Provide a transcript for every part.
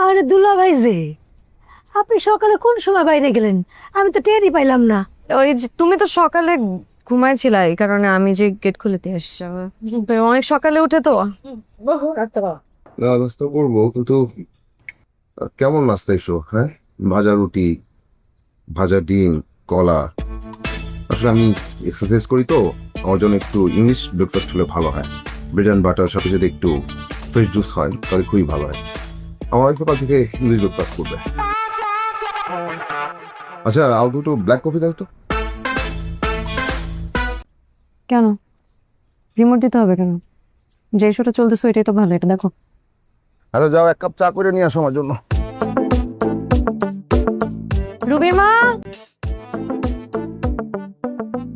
আরে দুলা ভাই যে, আপনি সকালে কোন সময় বাইরে গেলেন? আমি তো টেরই পাইলাম না। ওই যে তুমি তো সকালে ঘুমাইছিলা, এই কারণে আমি যে গেট খুলে দিয়ে আসছি। অনেক সকালে উঠে তো। নাস্তা করবো, কিন্তু কেমন নাস্তা এসো? হ্যাঁ, ভাজা রুটি, ভাজা ডিম, কলা। আসলে আমি এক্সারসাইজ করি তো, আমার জন্য একটু ইংলিশ ব্রেকফাস্ট হলে ভালো হয়। ব্রেড অ্যান্ড বাটার সাথে যদি একটু ফ্রেশ জুস হয় তাহলে খুবই ভালো হয়। আমার একটু কাল থেকে ইংলিশ ব্রেকফাস্ট করবে। আচ্ছা, আর দুটো ব্ল্যাক কফি দাও তো। কেন রিমোট দিতে হবে কেন? যে শোটা চলতেছে এটাই তো ভালো, এটা দেখো। আরে যাও, এক কাপ চা করে নিয়ে আসো আমার জন্য। রুবির মা,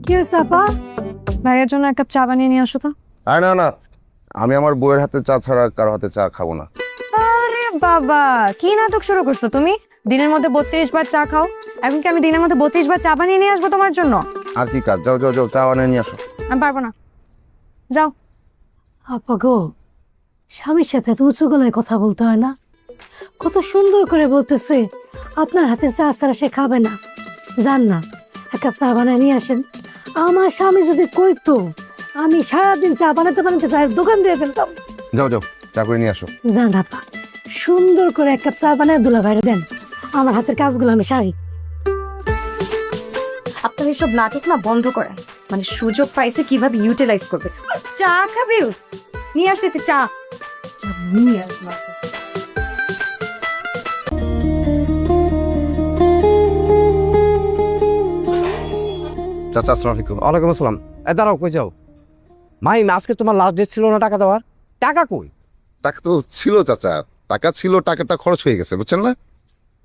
কি হয়েছে আপা? ভাইয়ের জন্য এক কাপ চা বানিয়ে নিয়ে আসো তো। আরে না না, আমি আমার বউয়ের হাতে চা ছাড়া কারো হাতে চা খাবো না। আরে বাবা, কি নাটক শুরু করছো তুমি? দিনের মধ্যে 32 বার চা খাও, এখন কি আমি দিনের মধ্যে 32 বার চা বানিয়ে নিয়ে আসবো তোমার জন্য? আর কি কাজ? যাও যাও যাও, চা বানিয়ে নিয়ে আসো। আমি পারবো না, যাও। আপা গো, স্বামীর সাথে এত উঁচু গলায় কথা বলতে হয় না। কত সুন্দর করে বলতেছে আপনার হাতে চা ছাড়া সে খাবে না। যান না, এক কাপ চা বানিয়ে নিয়ে আসেন। আমার স্বামী যদি কইতো, আমি সারাদিন চা বানাতে বানাতে চায়ের দোকান দিয়ে ফেলতাম। যাও যাও, চা করে নিয়ে আসো। যান আপা, সুন্দর করে এক কাপ চা বানায় দুলা ভাইরে দেন। আমার হাতের কাজগুলো আমি সারি। আপনার এইসব নাটক না বন্ধ করেন, মানে সুযোগ পাইছে কিভাবে ইউটিলাইজ করবে। চা খাবি? নিয়ে আসতেছি চা। নিয়ে আসবো। চাচা আসসালামু আলাইকুম। ওয়ালাইকুম আসসালাম। দাঁড়াও, কই যাও? মাই, আজকে তোমার লাস্ট ডেট ছিল না টাকা দেওয়ার? টাকা কই? টাকা তো ছিল চাচা, টাকা ছিল, টাকাটা খরচ হয়ে গেছে, বুঝছেন না?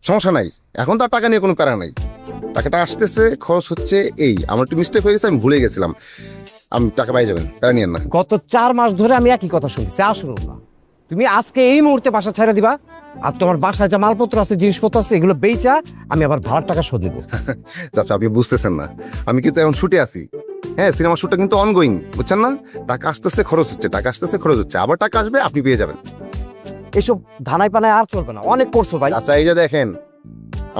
সমস্যা নাই, এখন তো আর টাকা নিয়ে কোনো প্যারা নাই। টাকাটা আসতেছে, খরচ হচ্ছে, এই আমার একটু মিস্টেক হয়ে গেছে, আমি ভুলে গেছিলাম। আমি টাকা পাই যাবেন, প্যারা নিয়েন না। গত 4 মাস ধরে আমি একই কথা শুনছি, আসলো না। তুমি আজকে এই মুহূর্তে বাসা ছেড়ে দিবা, আর তোমার বাসায় যা মালপত্র আছে, জিনিসপত্র আছে, এগুলো বেচা আমি আবার ভাড়ার টাকা শোধ দেবো। চাচা, আপনি বুঝতেছেন না, আমি কিন্তু এখন শুটে আছি। হ্যাঁ, সিনেমার শুটটা কিন্তু অনগোয়িং, বুঝছেন না? টাকা আসতেছে, খরচ হচ্ছে, টাকা আসতেছে, খরচ হচ্ছে, আবার টাকা আসবে, আপনি পেয়ে যাবেন। এসব ধানায় পানায় আর চলবে না, অনেক করছো ভাই। আচ্ছা, এই যে দেখেন,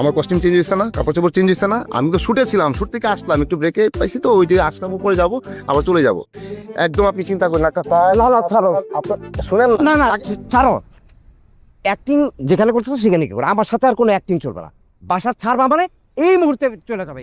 আমার কস্টিউম চেঞ্জ হয়েছে না, কাপড় চোপড় চেঞ্জ হয়েছে না। আমি তো শুটে ছিলাম, শুট থেকে আসলাম, একটু ব্রেকে পাইছি তো, ওই যে আসলাম, উপরে যাবো, আবার চলে যাবো। একদম আপনি চিন্তা করেন না। না না, ছাড়ো। শোনেন না না, ছাড়ো। অ্যাক্টিং যেখানে করতেছো সেখানে কি করো, আমার সাথে আর কোনো অ্যাক্টিং চলবে না। বাসার ছাড়বা মানে এই মুহূর্তে চলে যাবে।